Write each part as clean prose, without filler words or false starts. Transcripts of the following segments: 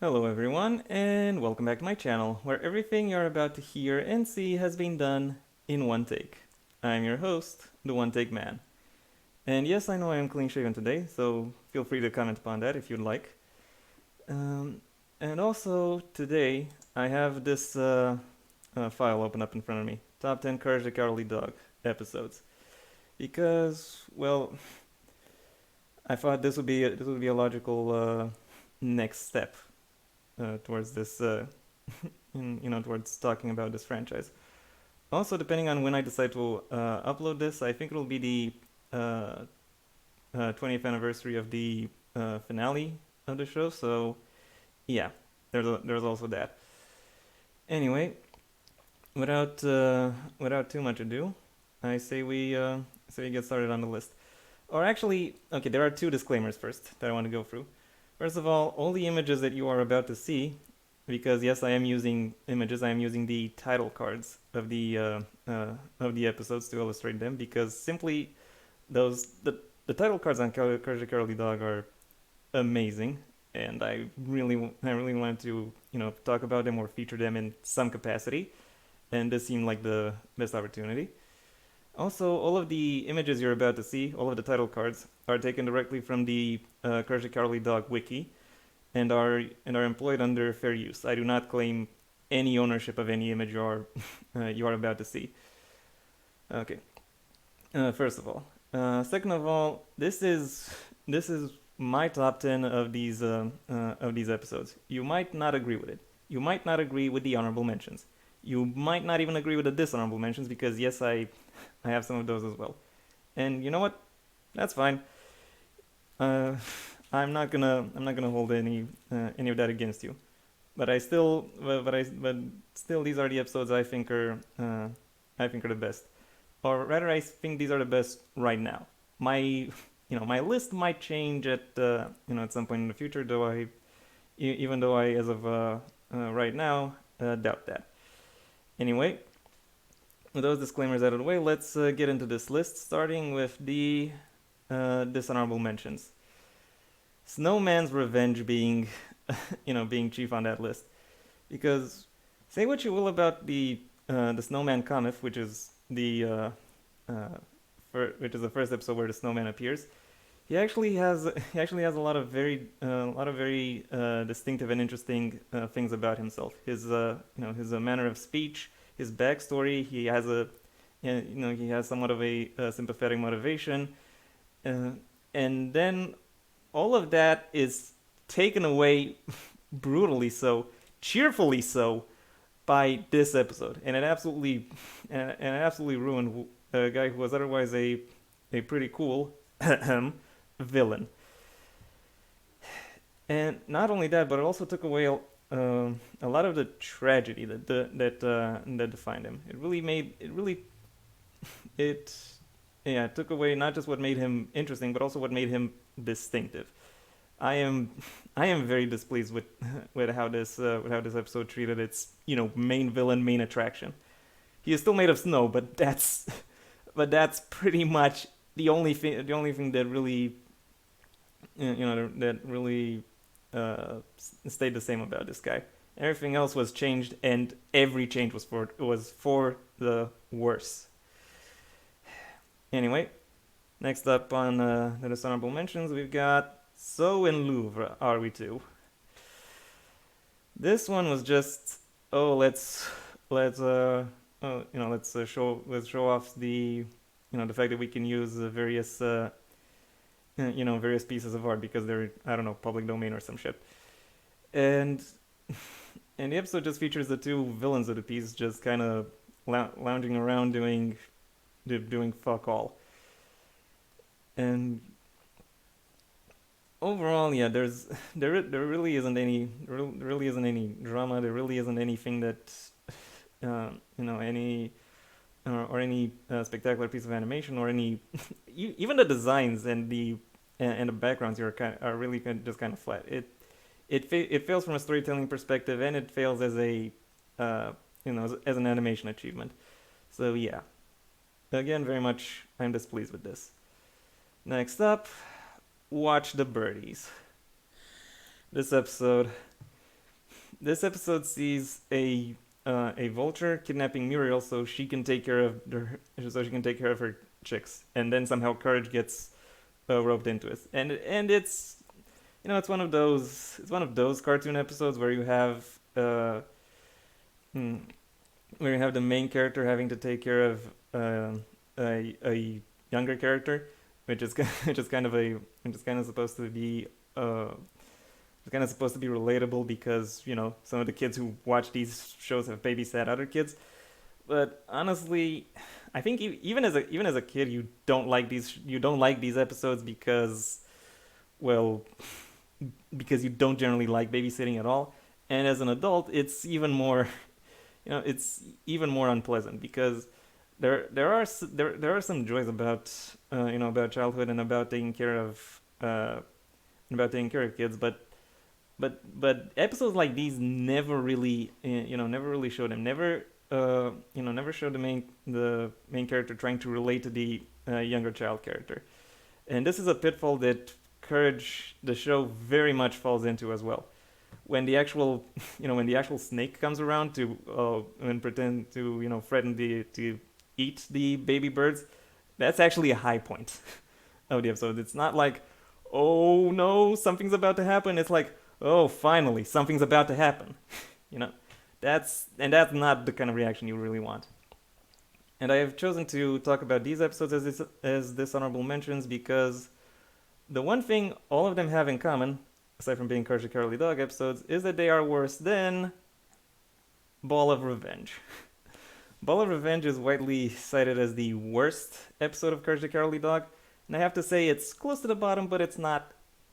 Hello everyone, and welcome back to my channel, where everything you're about to hear and see has been done in one take. I'm your host, the One Take Man. And yes, I know I am clean shaven today, so feel free to comment upon that if you'd like. Um, and also, today, I have this file open up in front of me. Top 10 Courage the Cowardly Dog episodes. Because, well, I thought this would be a logical next step towards this towards talking about this franchise. Also, depending on when I decide to upload this, I think it'll be the 20th anniversary of the finale of the show. So yeah, there's also that. Anyway, without without too much ado, I say we get started on the list. Or actually, okay, there are two disclaimers first that I want to go through. First of all the images that you are about to see, because yes, I am using images. I am using the title cards of the episodes to illustrate them, because simply those the title cards on Courage the Cowardly Dog are amazing, and I really wanted to talk about them or feature them in some capacity, and this seemed like the best opportunity. Also, all of the images you're about to see, all of the title cards, are taken directly from the Courage the Cowardly Dog wiki, and are employed under fair use. I do not claim any ownership of any image you are about to see. Okay. First of all, second of all, this is my top 10 of these episodes. You might not agree with it. You might not agree with the honorable mentions. You might not even agree with the dishonorable mentions, because yes, I have some of those as well. And you know what? That's fine. Uh, I'm not gonna hold any of that against you. But still, these are the episodes I think are the best, or rather, I think these are the best right now. My list might change at some point in the future, even though I, as of right now, doubt that. Anyway, with those disclaimers out of the way, let's get into this list, starting with the dishonorable mentions. Snowman's Revenge being, being chief on that list, because say what you will about the Snowman comic, which is uh, which is the first episode where the Snowman appears. He actually has a lot of very distinctive and interesting things about himself. His manner of speech, his backstory. He has somewhat of a sympathetic motivation, uh, and then all of that is taken away brutally so, cheerfully so, by this episode, and it absolutely ruined a guy who was otherwise a pretty cool villain. And not only that, but it also took away a lot of the tragedy that defined him. It yeah, it took away not just what made him interesting, but also what made him distinctive. I am I am very displeased with with how this episode treated its main villain, main attraction. He is still made of snow, but that's pretty much the only thing that really that really stayed the same about this guy. Everything else was changed, and every change was for the worse. Anyway, next up on the dishonorable mentions, we've got So in Louvre Are We Two. This one was just, oh, let's show off the fact that we can use various pieces of art, because they're, I don't know, public domain or some shit. And and the episode just features the two villains of the piece just kind of lounging around doing fuck all. And overall, yeah, there really isn't any drama. There really isn't anything that any or any spectacular piece of animation, or any even the designs and the backgrounds here are really just kind of flat. It fails from a storytelling perspective, and it fails as a as an animation achievement. So yeah, again, very much I'm displeased with this. Next up, Watch the Birdies. This episode, this episode sees a vulture kidnapping Muriel so she can take care of her chicks, and then somehow Courage gets roped into it, and it's it's one of those cartoon episodes where you have hmm, where you have the main character having to take care of a younger character, which is which is kind of supposed to be it's kind of supposed to be relatable because some of the kids who watch these shows have babysat other kids. But honestly, I think even as a kid, you don't like these episodes because, well, because you don't generally like babysitting at all. And as an adult, it's even more it's even more unpleasant because there are some joys about about childhood and about taking care of kids, but episodes like these never really never really show them, never show the main character trying to relate to the younger child character. And this is a pitfall that Courage the show very much falls into as well. When the actual when the actual snake comes around to and pretend to threaten to eat the baby birds, that's actually a high point of the episode. It's not like, oh no, something's about to happen. It's like, oh, finally, something's about to happen. you know, that's not the kind of reaction you really want. And I have chosen to talk about these episodes as dishonorable mentions because the one thing all of them have in common, aside from being Courage the Cowardly Dog episodes, is that they are worse than Ball of Revenge. Ball of Revenge is widely cited as the worst episode of Courage the Cowardly Dog, and I have to say it's close to the bottom, but it's not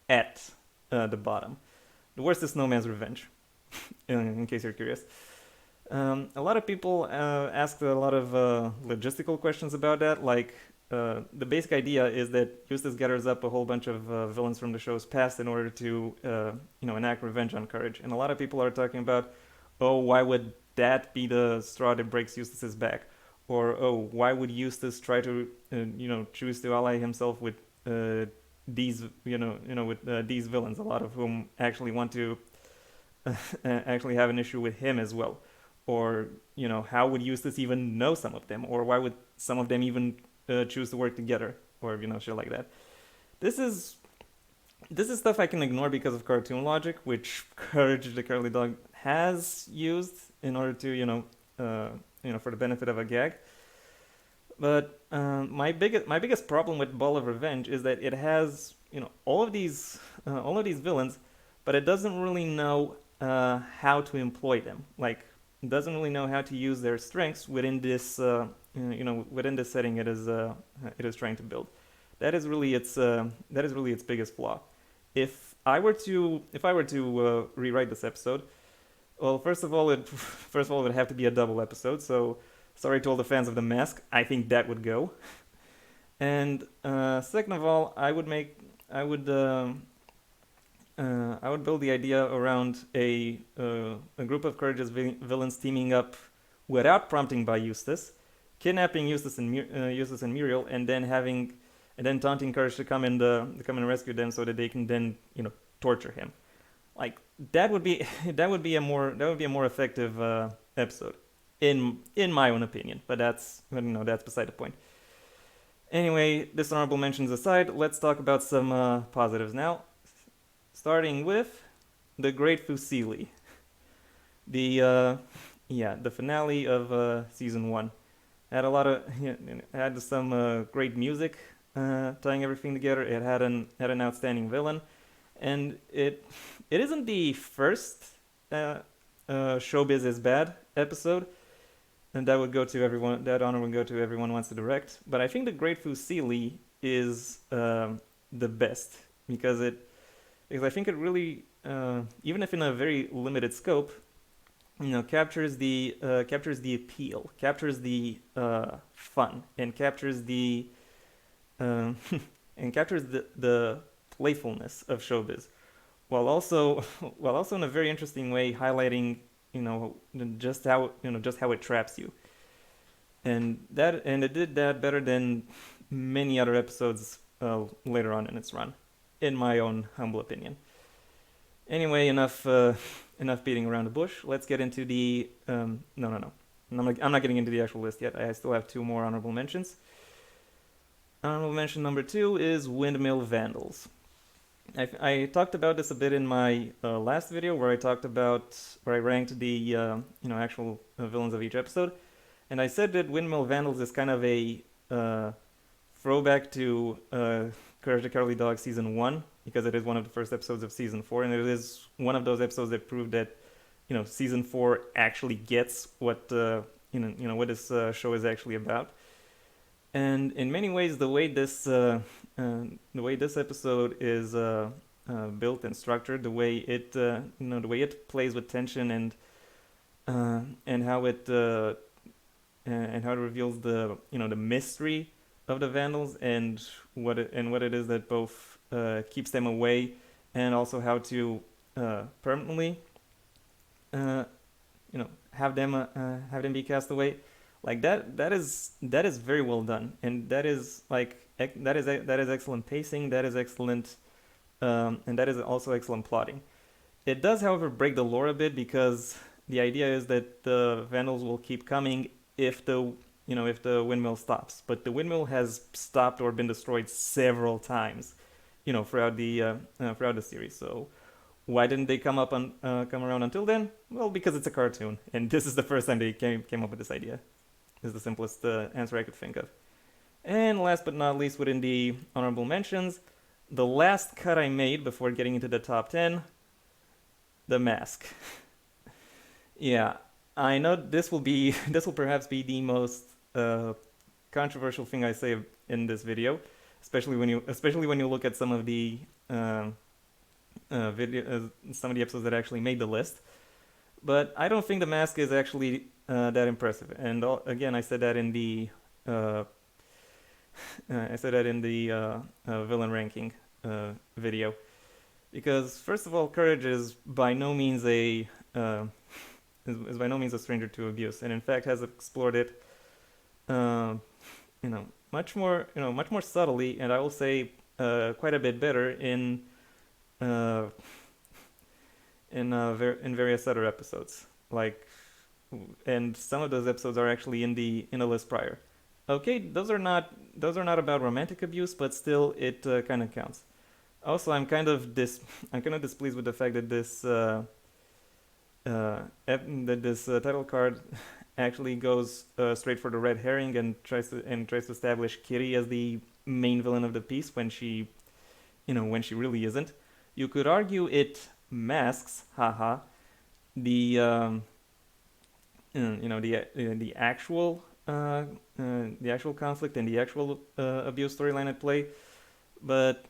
at the bottom. The worst is Snowman's Revenge, in case you're curious. A lot of people asked a lot of logistical questions about that, like the basic idea is that Eustace gathers up a whole bunch of villains from the show's past in order to enact revenge on Courage, and a lot of people are talking about, oh, why would that be the straw that breaks Eustace's back? Or, oh, why would Eustace try to, choose to ally himself with these villains, a lot of whom actually want to actually have an issue with him as well? Or, how would Eustace even know some of them? Or why would some of them even choose to work together? Or, shit like that. This is stuff I can ignore because of cartoon logic, which Courage the Cowardly Dog has used in order to, for the benefit of a gag. But my biggest problem with Ball of Revenge is that it has, all of these villains, but it doesn't really know how to employ them. Like, it doesn't really know how to use their strengths within this, within this setting it is trying to build. That is really its biggest flaw. If I were to rewrite this episode, well, first of all, it would have to be a double episode. So, sorry to all the fans of The Mask. I think that would go. And second of all, I would build the idea around a group of Courageous villains teaming up without prompting by Eustace, kidnapping Eustace and Muriel, and then taunting Courage to come and rescue them so that they can then torture him. Like that would be a more effective episode in my own opinion. But that's beside the point. Anyway, dishonorable mentions aside, let's talk about some positives now. Starting with the Great Fusilli, the finale of season 1. Had some great music tying everything together. It had an outstanding villain, and it isn't the first Showbiz is Bad episode, and that would go to everyone. That honor would go to Everyone Wants to Direct. But I think the Great Fusilli is the best because I think it really, even if in a very limited scope, captures the appeal, captures the fun, and captures the and captures the playfulness of showbiz, while also in a very interesting way highlighting just how it traps you, and it did that better than many other episodes later on in its run, in my own humble opinion. Anyway, enough enough beating around the bush. Let's get into the no. I'm not getting into the actual list yet. I still have two more honorable mentions. Honorable mention number 2 is Windmill Vandals. I talked about this a bit in my last video where I ranked the actual villains of each episode, and I said that Windmill Vandals is kind of a throwback to Courage the Cowardly Dog season 1, because it is one of the first episodes of season 4, and it is one of those episodes that proved that season 4 actually gets what what this show is actually about. And in many ways, the way this episode is built and structured, the way it plays with tension and how it reveals the mystery of the Vandals and what it is that both keeps them away, and also how to permanently have them be cast away. Like that is very well done, and that is excellent pacing, that is excellent, and that is also excellent plotting. It does, however, break the lore a bit, because the idea is that the Vandals will keep coming if the windmill stops. But the windmill has stopped or been destroyed several times, throughout the series. So why didn't they come around until then? Well, because it's a cartoon, and this is the first time they came up with this idea. Is the simplest answer I could think of. And last but not least, within the honorable mentions, the last cut I made before getting into the top 10, the mask. Yeah, I know this will perhaps be the most controversial thing I say in this video, especially when you look at some of the some of the episodes that actually made the list. But I don't think the mask is actually that impressive. And again, I said that in the villain ranking video, because first of all, Courage is by no means a stranger to abuse, and in fact has explored it, much more subtly, and I will say quite a bit better in various other episodes. And some of those episodes are actually in the list prior. Okay, those are not about romantic abuse, but still it kind of counts. Also, I'm kind of displeased with the fact that this title card actually goes straight for the red herring and tries to establish Kitty as the main villain of the piece when she really isn't. You could argue it masks, haha, the the actual conflict and the actual abuse storyline at play, but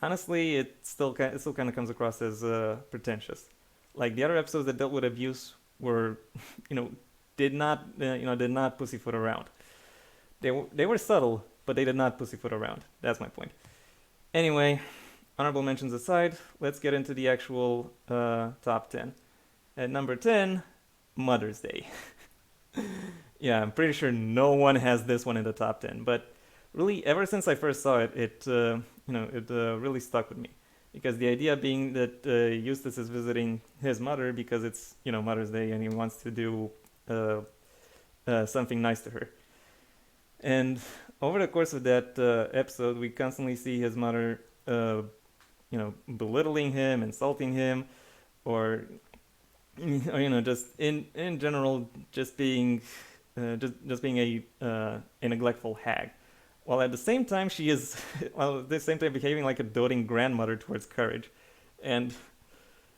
honestly, it still kind of comes across as pretentious. Like the other episodes that dealt with abuse were, did not pussyfoot around. They were subtle, but they did not pussyfoot around. That's my point. Anyway, honorable mentions aside, let's get into the actual top 10. At number 10, Mother's Day. Yeah, I'm pretty sure no one has this one in the top 10, but really, ever since I first saw it, it really stuck with me, because the idea being that Eustace is visiting his mother because it's Mother's Day, and he wants to do something nice to her. And over the course of that episode, we constantly see his mother, belittling him, insulting him, or just in general, just being a neglectful hag, while at the same time behaving like a doting grandmother towards Courage. And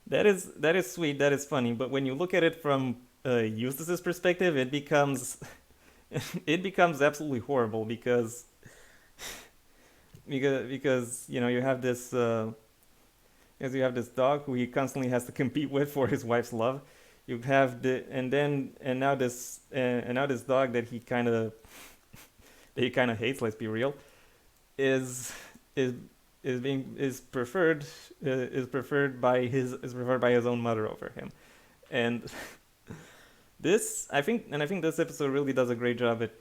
that is sweet, that is funny, but when you look at it from Eustace's perspective, it becomes absolutely horrible, because you have this dog who he constantly has to compete with for his wife's love. You have now this dog that he kind of hates. Let's be real. Is preferred by his own mother over him, and I think this episode really does a great job at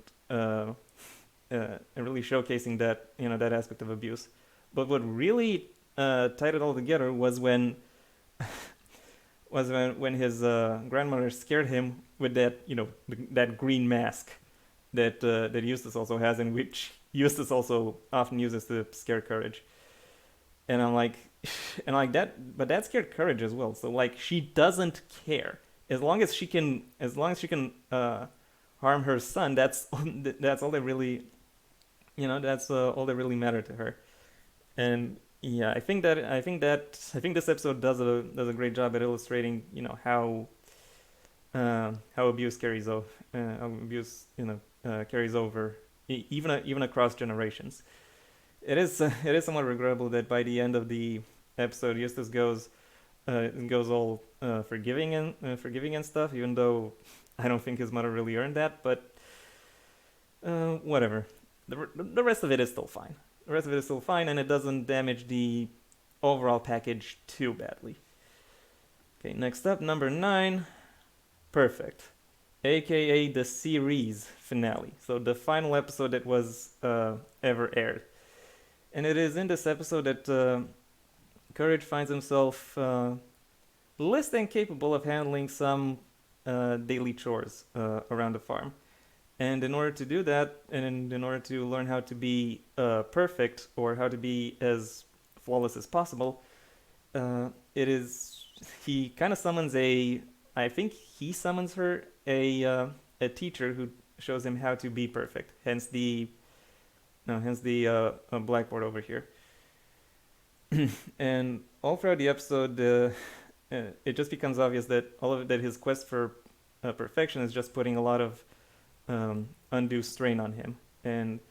really showcasing that that aspect of abuse. But what really tied it all together was when was when his grandmother scared him with that, that green mask that Eustace also has, and which Eustace also often uses to scare Courage. And I'm like, and like that, but that scared Courage as well. So like she doesn't care as long as she can harm her son. That's all that really, that's all that really mattered to her. And yeah, I think this episode does a great job at illustrating, how abuse carries over even across generations. It is somewhat regrettable that by the end of the episode, Eustace goes all forgiving and stuff, even though I don't think his mother really earned that. But whatever. The rest of it is still fine. The rest of it is still fine, and it doesn't damage the overall package too badly. Okay, next up, number 9, Perfect, aka the series finale. So the final episode that was ever aired. And it is in this episode that Courage finds himself less than capable of handling some daily chores around the farm. And in order to do that, and in order to learn how to be perfect, or how to be as flawless as possible, it is he kind of summons I think he summons her a teacher who shows him how to be perfect. Hence the no, hence the blackboard over here. And all throughout the episode, it just becomes obvious that his quest for perfection is just putting a lot of undue strain on him. And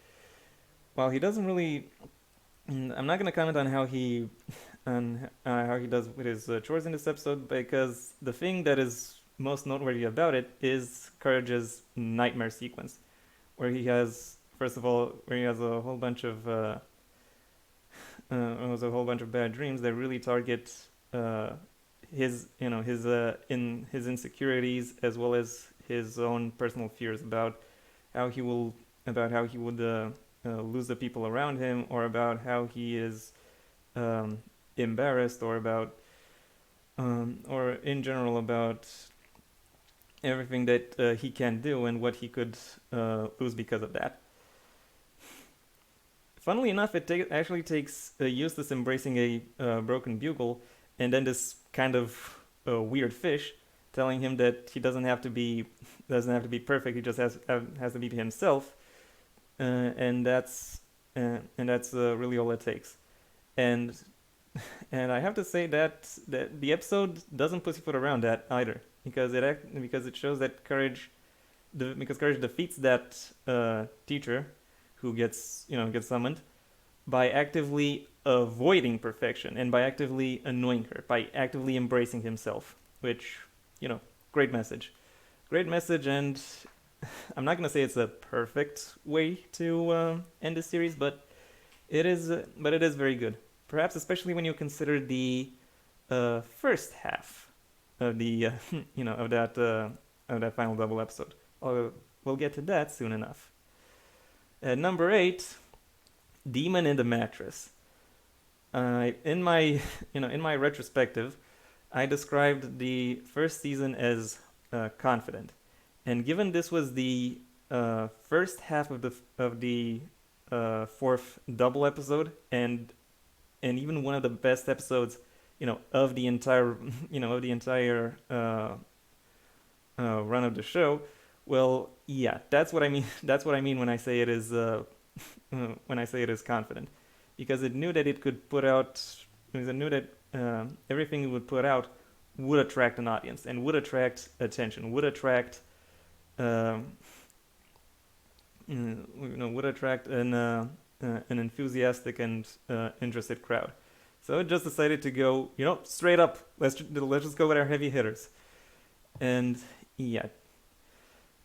while he doesn't really, I'm not going to comment on how he does with his chores in this episode, because the thing that is most noteworthy about it is Courage's nightmare sequence, where he has first of all where he has a whole bunch of bad dreams that really target his insecurities, as well as his own personal fears about how he would lose the people around him, or about how he is embarrassed, or or in general about everything that he can do and what he could lose because of that. Funnily enough, actually takes Eustace embracing a broken bugle, and then this kind of weird fish telling him that he doesn't have to be perfect. He just has to be himself, and that's really all it takes. And and I have to say that the episode doesn't pussyfoot around that either, because it shows that Courage defeats that teacher who gets summoned by actively avoiding perfection, and by actively annoying her, by actively embracing himself, which, great message. Great message. And I'm not going to say it's a perfect way to end the series, but it is very good. Perhaps especially when you consider the first half of the of that final double episode. We'll get to that soon enough. At number 8, Demon in the Mattress. In my retrospective, I described the first season as confident, and given this was the first half of the fourth double episode, and even one of the best episodes, of the entire run of the show. Well, yeah, that's what I mean. That's what I mean when I say it is confident, because it knew that it could put out. Because it knew that everything it would put out would attract an audience, and would attract attention, would attract an enthusiastic and interested crowd. So it just decided to go, straight up. Let's just go with our heavy hitters, and yeah,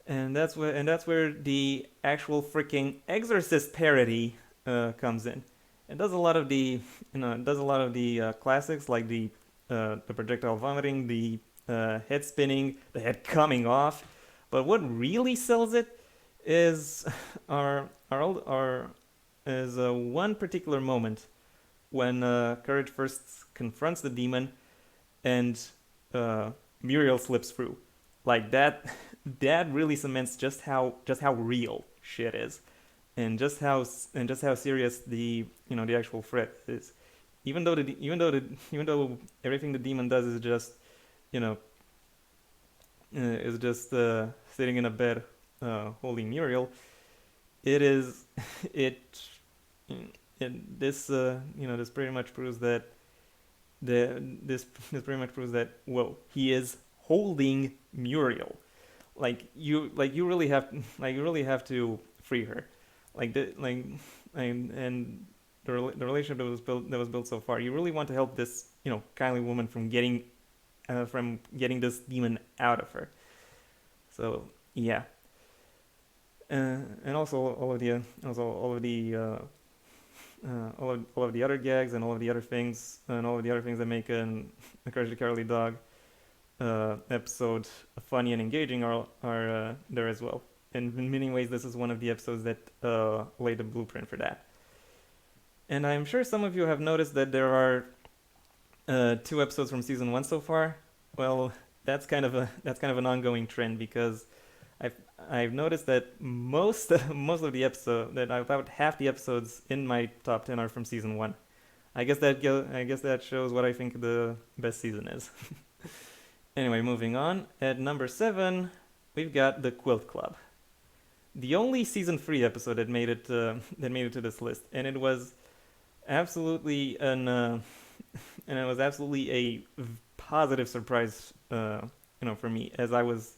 and that's where the actual freaking Exorcist parody comes in. It does a lot of the classics, like the projectile vomiting, the head spinning, the head coming off. But what really sells it is one particular moment when Courage first confronts the demon, and Muriel slips through. Like that, that really cements just how real shit is, and just how serious the actual threat is. Even though everything the demon does is just you know is just sitting in a bed holding Muriel, it is it this this pretty much proves that this pretty much proves that whoa, he is holding Muriel. You really have you really have to free her, like the like and the relationship that was built so far. You really want to help this kindly woman from getting this demon out of her. So yeah, and also all of the all of the other gags and all of the other things that make a Courage the Cowardly Dog episode funny and engaging are there as well. And in many ways, this is one of the episodes that laid the blueprint for that. And I'm sure some of you have noticed that there are two episodes from season one so far. Well, that's kind of an ongoing trend because I've I've noticed that most of the episode that about half the episodes in my top 10 are from season 1. I guess that shows what I think the best season is. Anyway, moving on. At number 7, we've got The Quilt Club. The only season 3 episode that made it to this list, and it was absolutely a positive surprise for me as I was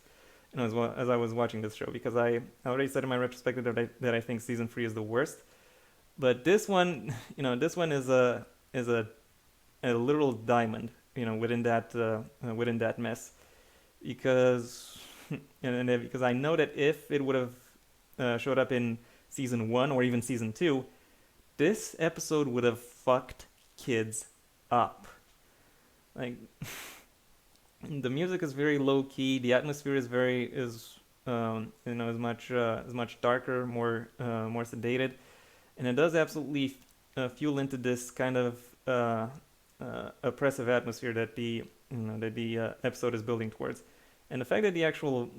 as I was watching this show, because I already said in my retrospective that I think season 3 is the worst, but this one, this one is a literal diamond, within that mess, because because I know that if it would have showed up in season 1 or even season 2, this episode would have fucked kids up. Like, the music is very low key. The atmosphere is much darker, more sedated, and it does absolutely fuel into this kind of oppressive atmosphere that the episode is building towards. And the actual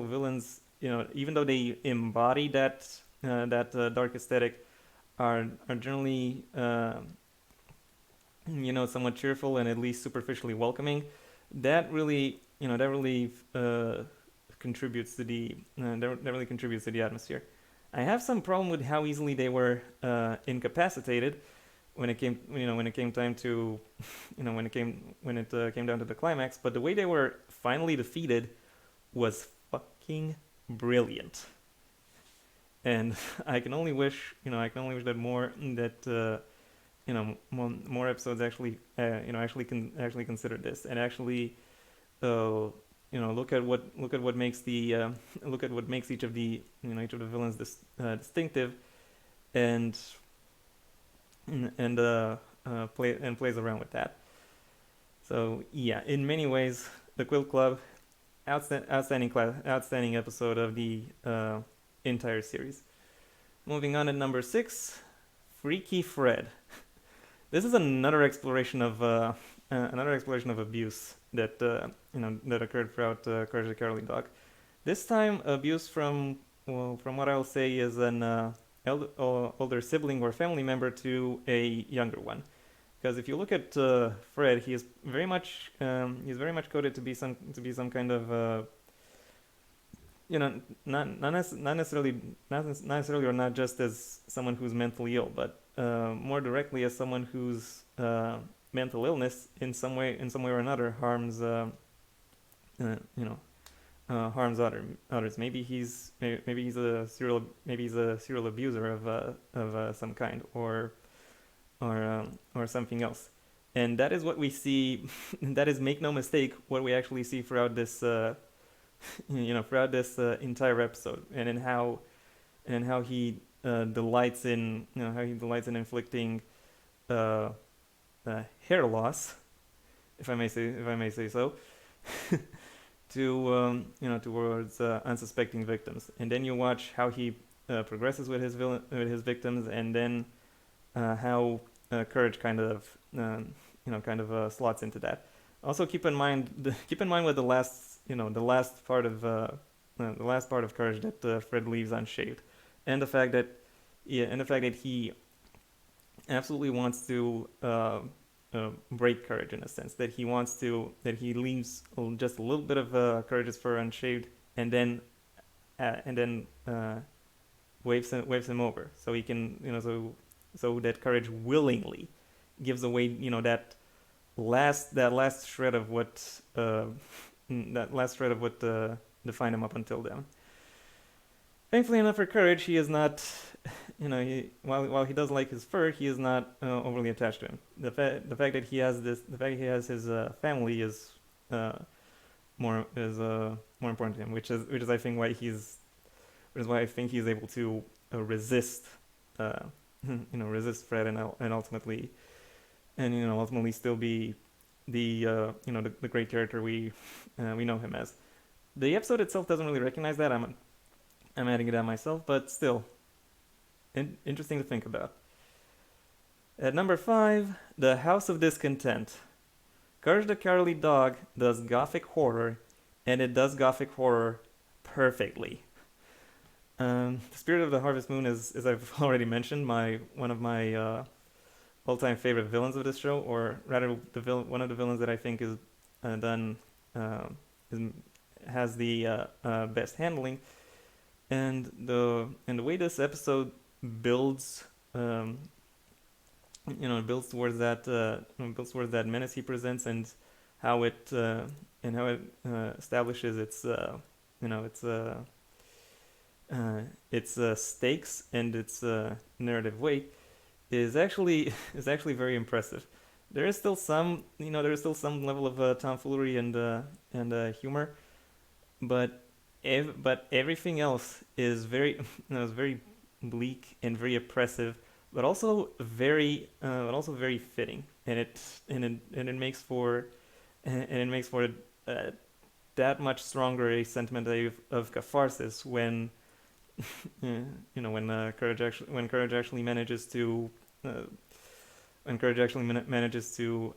villains, even though they embody that dark aesthetic, are generally somewhat cheerful and at least superficially welcoming. That really contributes to the atmosphere. I have some problem with how easily they were incapacitated when it came time to when it came down to the climax. But the way they were finally defeated was fucking brilliant. And I can only wish that more episodes actually consider this, and actually look at what makes each of the villains distinctive, and plays around with that. So yeah, in many ways, the Quilt Club, outstanding episode of the entire series. Moving on at number 6, Freaky Fred. This is another exploration of abuse that occurred throughout Courage the Cowardly Dog. This time, abuse from what I'll say is an older sibling or family member to a younger one. Because if you look at Fred, he is very much coded to be some kind of not necessarily or not just as someone who's mentally ill, but more directly as someone whose mental illness in some way or another harms others. Maybe he's a serial abuser of some kind, or something else. And that is what we see. That is, make no mistake, what we actually see throughout this entire episode, and in how he delights in inflicting hair loss, if I may say so, to towards unsuspecting victims. And then you watch how he progresses with his victims, and then how Courage kind of slots into that. Also keep in mind with the last, the last part of courage that Fred leaves unshaved, and the fact that he absolutely wants to break courage in a sense, that he leaves just a little bit of courage's fur unshaved, and then and then waves him over, so he can, so that courage willingly gives away, that last shred of what defined him up until then. Thankfully enough for Courage, he is not, while he does like his fur, he is not overly attached to him. The fact that he has his family is more important to him, which is I think why I think he's able to resist, uh, resist Fred, and ultimately, ultimately still be the great character we know him as. The episode itself doesn't really recognize that. I'm adding it at myself, but still, interesting to think about. At number 5, The House of Discontent. Courage the Cowardly Dog does gothic horror, and it does gothic horror perfectly. The Spirit of the Harvest Moon is, as I've already mentioned, one of my all-time favorite villains of this show, or rather, one of the villains that I think is done is, has the best handling, and the way this episode builds, builds towards that menace he presents, and how it establishes its stakes and its narrative weight is actually very impressive. There is still some level of tomfoolery and humor, but but everything else is very is very bleak and very oppressive, but also very fitting, and it makes for uh, that much stronger a sentiment of catharsis when when courage actually manages to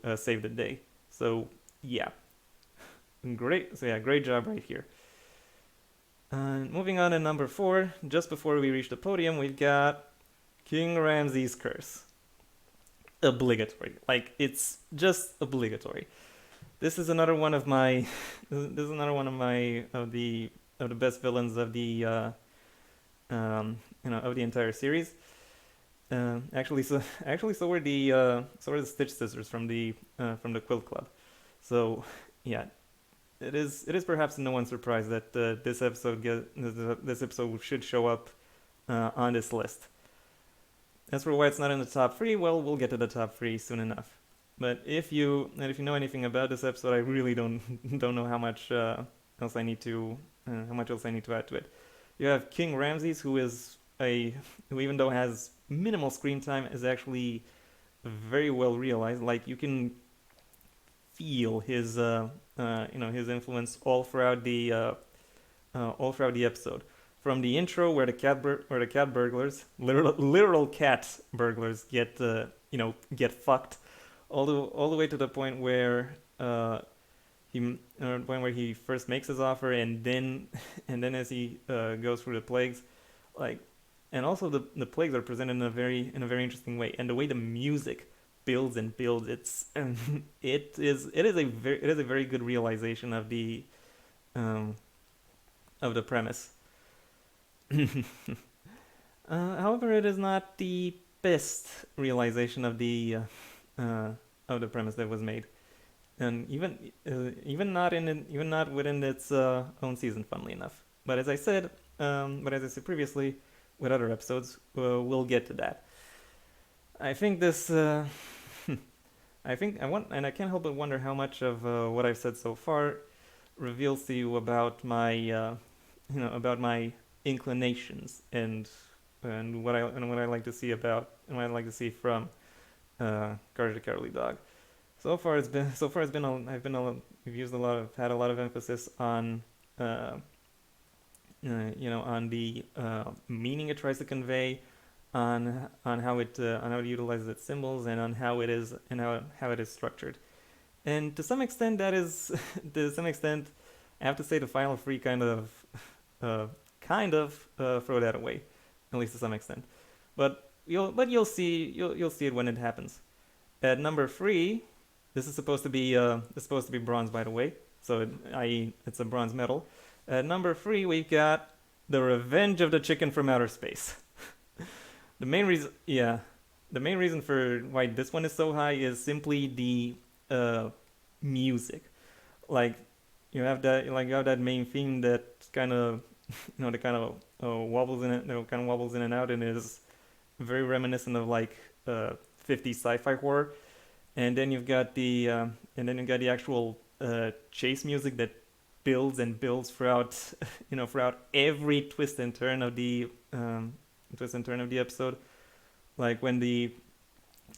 uh, save the day. So yeah, great. So yeah, great job right here. Moving on to number 4, just before we reach the podium, we've got King Ramses' Curse. Obligatory. Like, it's just obligatory. This is another one of my of the best villains of the of the entire series. So were the Stitch Sisters from the Quilt Club. So yeah, it is perhaps no one's surprise that this episode should show up on this list. As for why it's not in the top 3, well, we'll get to the top 3 soon enough. But if you know anything about this episode, I really don't know how much else I need to add to it. You have King Ramses, who even though has minimal screen time, is actually very well realized. Like, you can feel his his influence all throughout the episode. From the intro, where the cat burglars, literal cat burglars, get fucked, all the way to the point where he first makes his offer, and then as he goes through the plagues, like, and also the plagues are presented in a very interesting way, and the way the music builds and builds, it is a very good realization of the premise. However, it is not the best realization of the premise that was made, and even not within its own season, funnily enough. But as I said previously, with other episodes, we'll get to that. I think this. I can't help but wonder how much of what I've said so far reveals to you about about my inclinations, and what I like to see from Courage the Cowardly Dog. We've had a lot of emphasis on on the meaning it tries to convey, on how it utilizes its symbols, and on how it is structured. and to some extent that is to some extent I have to say the final three uh, throw that away, at least to some extent. But you'll you'll see it when it happens. At number three, this is supposed to be bronze, by the way. So i.e. it's a bronze medal. At number three, we've got the Revenge of the Chicken from Outer Space. The main reason, yeah, the main reason for why this one is so high is simply the uh, music. Like you have that main theme that kind of that kind of wobbles in it, kind of wobbles in and out, and is very reminiscent of like 50s sci-fi horror. And then you've got the actual chase music that builds and builds throughout throughout every twist and turn of the episode. Like when the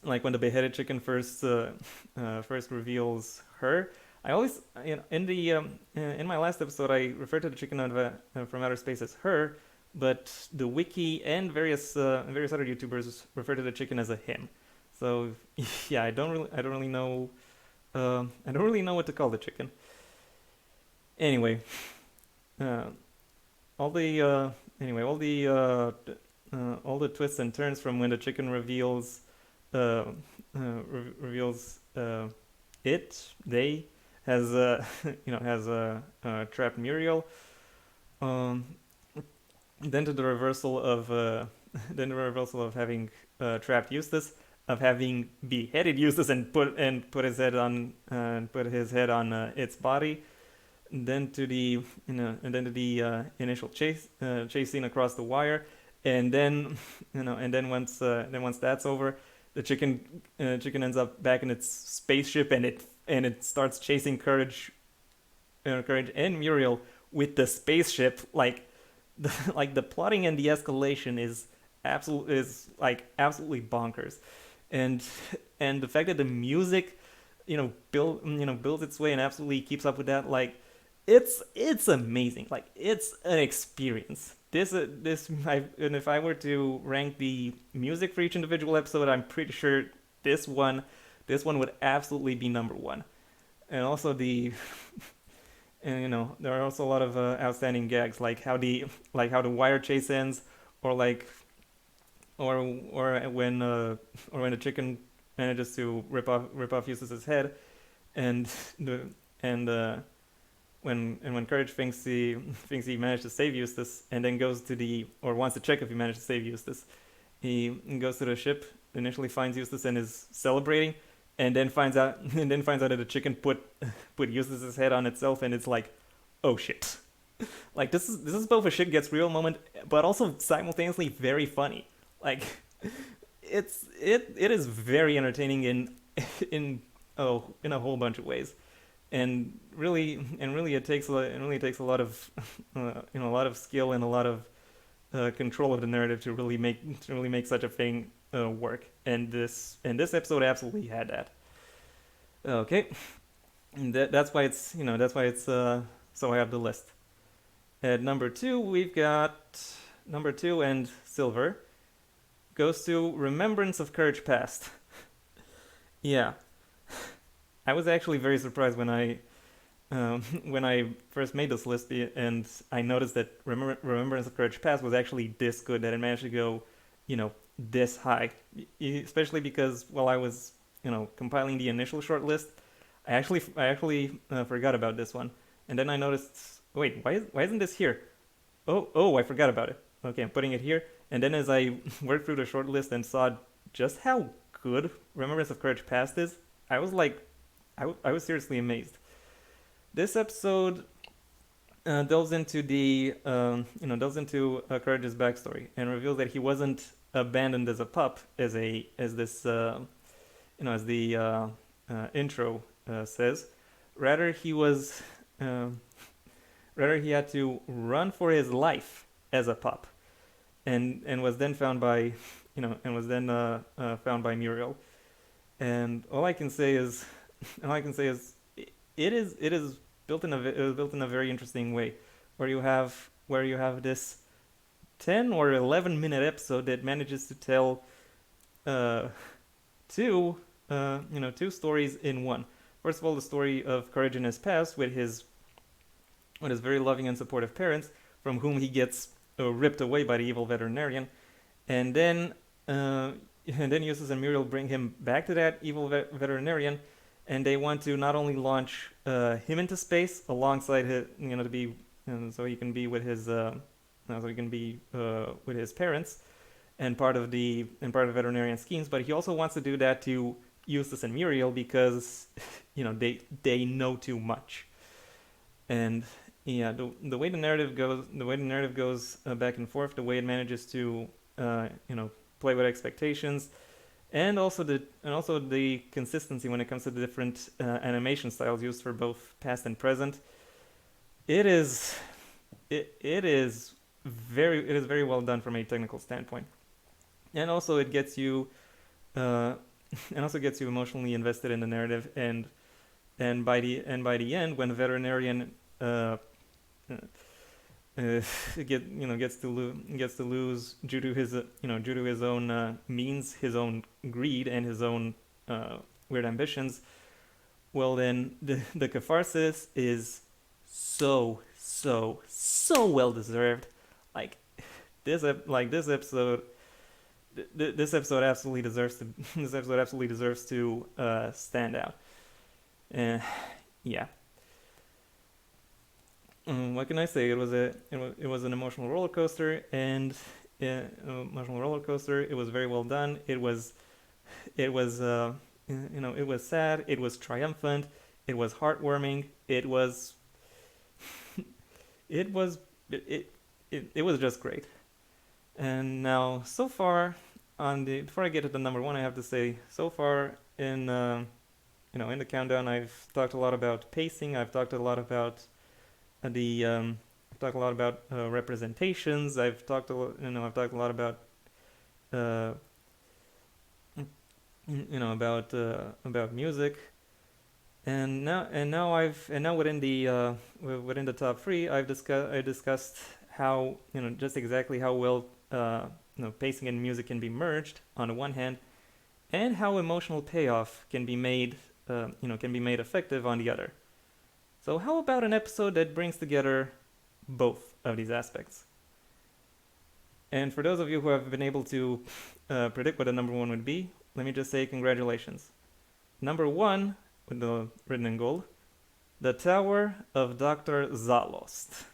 beheaded chicken first reveals her. I always in my last episode I referred to the chicken from outer space as her, but the wiki and various other YouTubers refer to the chicken as a him. So yeah, I don't really know I don't really know what to call the chicken. Anyway, uh, all the anyway all the twists and turns from when the chicken uh, reveals they has has trapped Muriel. Um, then to the reversal of then the reversal of having trapped Eustace, of having beheaded Eustace and put his head on its body. Then to the and then to the initial chase scene across the wire, and then and then once that's over, the chicken ends up back in its spaceship, and it starts chasing Courage and Muriel with the spaceship. Like the plotting and the escalation is absolutely bonkers, and the fact that the music builds its way and absolutely keeps up with that, like it's amazing. Like it's an experience. And if I were to rank the music for each individual episode, I'm pretty sure this one would absolutely be number one. And also and there are also a lot of outstanding gags, like how the wire chase ends, or like or when the chicken manages to rip off Eustace's head, and the and when Courage thinks he managed to save Eustace, and then goes to the or wants to check if he managed to save Eustace, he goes to the ship, initially finds Eustace and is celebrating, and then finds out that the chicken put Eustace's head on itself, and it's like, oh shit. Like this is both a shit gets real moment, but also simultaneously very funny. Like it is very entertaining in in a whole bunch of ways, and really it takes a lot of a lot of skill and a lot of control of the narrative to really make such a thing work. And this episode absolutely had that. Okay, and that's why it's so high up the list. At number two, we've got number two, and Silver goes to Remembrance of Courage Past. Yeah, I was actually very surprised when I first made this list, and I noticed that Remembrance of Courage Past was actually this good, that it managed to go, this high. Especially because while I was, compiling the initial short list, I actually forgot about this one, and then I noticed, wait, why isn't this here? Oh, I forgot about it. Okay, I'm putting it here. And then as I worked through the short list and saw just how good Remembrance of Courage Past is, I was like, I was seriously amazed. This episode delves into Courage's backstory and reveals that he wasn't abandoned as a pup, as this as the intro says. Rather, uh, he had to run for his life as a pup, and was then found by found by Muriel. And all I can say is it is built in a very interesting way, where you have this 10 or 11 minute episode that manages to tell uh, two two stories in one. first of all, the story of courage in his past with his very loving and supportive parents, from whom he gets ripped away by the evil veterinarian, and then uh, and then Eustace and Muriel bring him back to that evil veterinarian, and they want to not only launch him into space alongside his, to be, so he can be with his, with his parents, and part of veterinarian schemes, but he also wants to do that to Eustace and Muriel because they know too much. And yeah, the way the narrative goes back and forth, the way it manages to play with expectations, and also the consistency when it comes to the different animation styles used for both past and present. It is it is very well done from a technical standpoint, and also it gets you uh, and also gets you emotionally invested in the narrative, and by the end, when the veterinarian uh, uh, gets to lose due to his due to his own means, his own greed, and his own weird ambitions. Well, then the catharsis is so well deserved. Like this episode. This episode absolutely deserves to. This episode absolutely deserves to stand out. Uh, yeah. What can I say? It was an emotional roller coaster, and emotional roller coaster. It was very well done. It was it was sad. It was triumphant. It was heartwarming. It was it was just great. And now, so far, before I get to the number one, I have to say, so far in the countdown, I've talked a lot about pacing. I've talked a lot about the I've talked a lot about representations. I've talked a lot about uh, about music. And now within the top three, I discussed how just exactly how well pacing and music can be merged on the one hand, and how emotional payoff can be made effective on the other. So how about an episode that brings together both of these aspects? And for those of you who have been able to predict what the number one would be, let me just say congratulations. Number one, with the written in gold, The Tower of Dr. Zalost.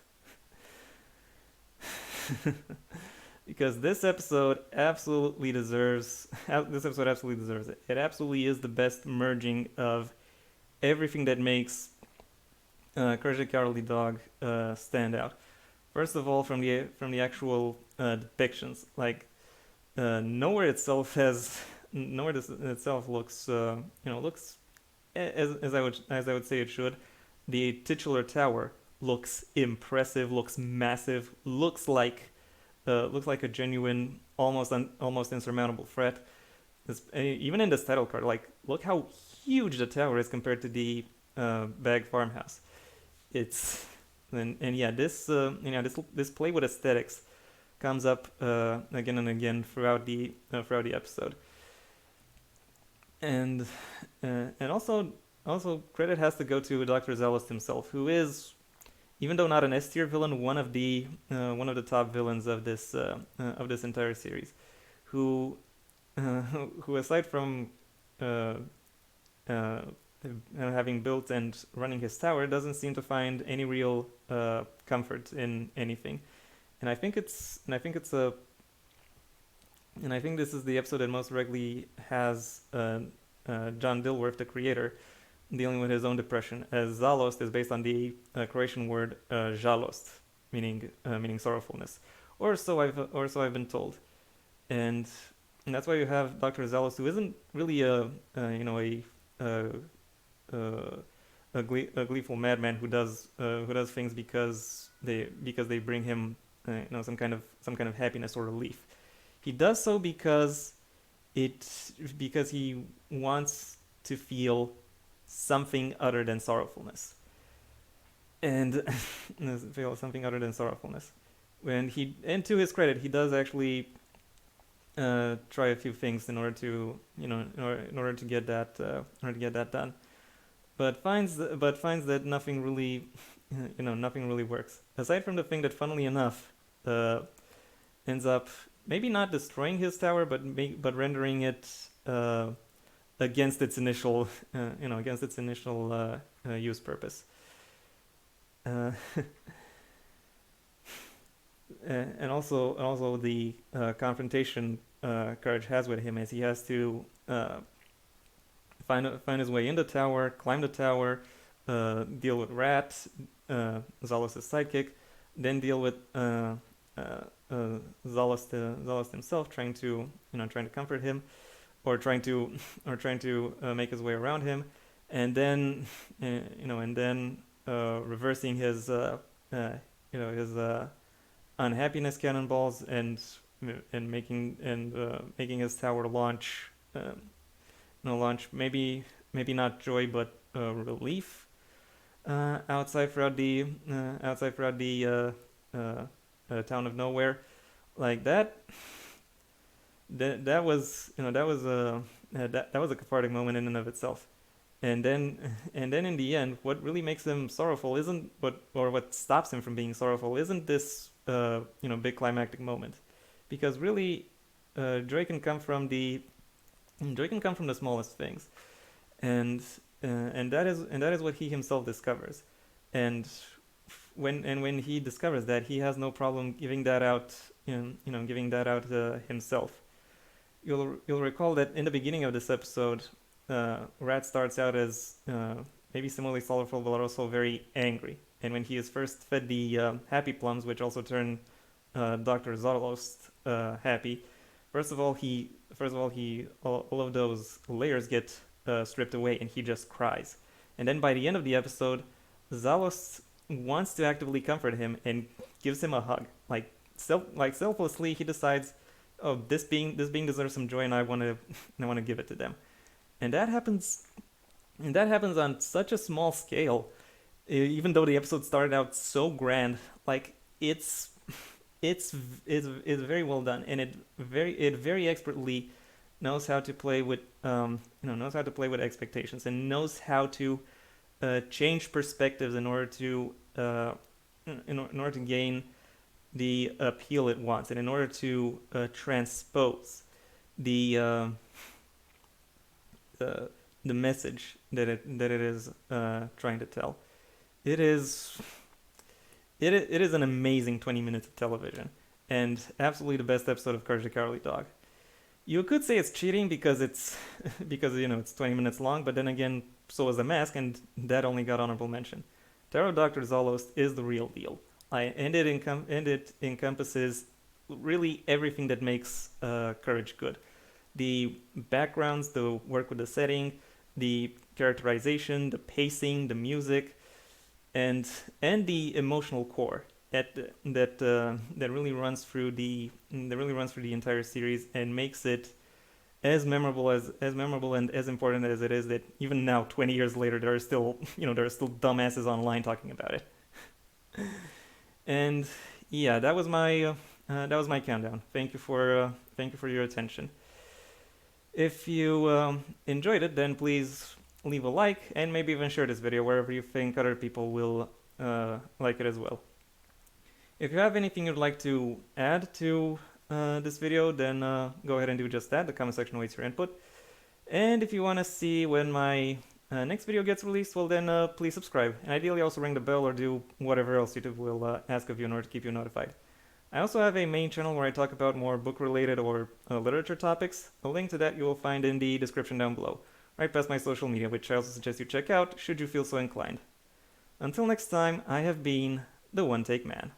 Because this episode absolutely deserves it. It absolutely is the best merging of everything that makes Courage the Cowardly Dog stand out. First of all, from the actual depictions, like nowhere itself looks looks as I would say it should. The titular tower looks impressive, looks massive, looks like a genuine, almost insurmountable threat. Even in this title card, like look how huge the tower is compared to the Bag farmhouse. It's and yeah, this play with aesthetics comes up again and again throughout the episode. And also credit has to go to Dr. Zalost himself, who is, even though not an S tier villain, one of the top villains of this entire series, who aside from having built and running his tower, doesn't seem to find any real comfort in anything. And I think this is the episode that most directly has John Dilworth, the creator, dealing with his own depression, as Zalost is based on the Croatian word žalost, meaning sorrowfulness, or so I've been told, and that's why you have Dr. Zalost, who isn't really a gleeful madman who does things because they bring him some kind of happiness or relief. He does so because he wants to feel something other than sorrowfulness, and feel something other than sorrowfulness. And to his credit, he does actually try a few things in order to get that done. but finds that nothing really, nothing really works. Aside from the thing that, funnily enough, uh, ends up maybe not destroying his tower, but rendering it against its initial, use purpose. Uh, and also the confrontation Courage has with him is he has to find his way in the tower, climb the tower, deal with Rat, Zalos' sidekick, then deal with Zalos himself, trying to comfort him, or trying to make his way around him, and then reversing his unhappiness cannonballs, and making his tower launch, maybe not joy, but relief, outside throughout the town of nowhere, like that. That was a cathartic moment in and of itself. And then in the end, what really makes him sorrowful isn't what stops him from being sorrowful isn't this big climactic moment, because really, joy can come from the smallest things, and and that is what he himself discovers, and when he discovers that, he has no problem giving that out, himself. You'll recall that in the beginning of this episode, Rat starts out as maybe similarly sorrowful, but also very angry. And when he is first fed the happy plums, which also turn Dr. Zarlost happy, all of those layers get stripped away, and he just cries. And then by the end of the episode, Zalos wants to actively comfort him and gives him a hug. Selflessly, he decides, oh, this being deserves some joy, and I want to give it to them. And that happens on such a small scale. Even though the episode started out so grand, like it's very well done, and it very expertly knows how to play with expectations, and knows how to change perspectives in order to gain the appeal it wants, and in order to transpose the uh, the the message that it is trying to tell. It is it is an amazing 20 minutes of television, and absolutely the best episode of Courage the Cowardly Dog. You could say it's cheating because it's because it's 20 minutes long, but then again, so is The Mask, and that only got honorable mention. Tarot Doctor Zolost is the real deal. And it encompasses really everything that makes Courage good. The backgrounds, the work with the setting, the characterization, the pacing, the music, and the emotional core that really runs through the entire series, and makes it as memorable and as important as it is, that even now, 20 years later, there are still dumbasses online talking about it. And yeah, that was my countdown. Thank you for your attention. If you enjoyed it, then please leave a like, and maybe even share this video wherever you think other people will like it as well. If you have anything you'd like to add to this video, then go ahead and do just that. The comment section awaits your input. And if you want to see when my next video gets released, well then please subscribe. And ideally also ring the bell, or do whatever else YouTube will ask of you in order to keep you notified. I also have a main channel where I talk about more book-related or literature topics. A link to that you will find in the description down below, right past my social media, which I also suggest you check out should you feel so inclined. Until next time, I have been the One Take Man.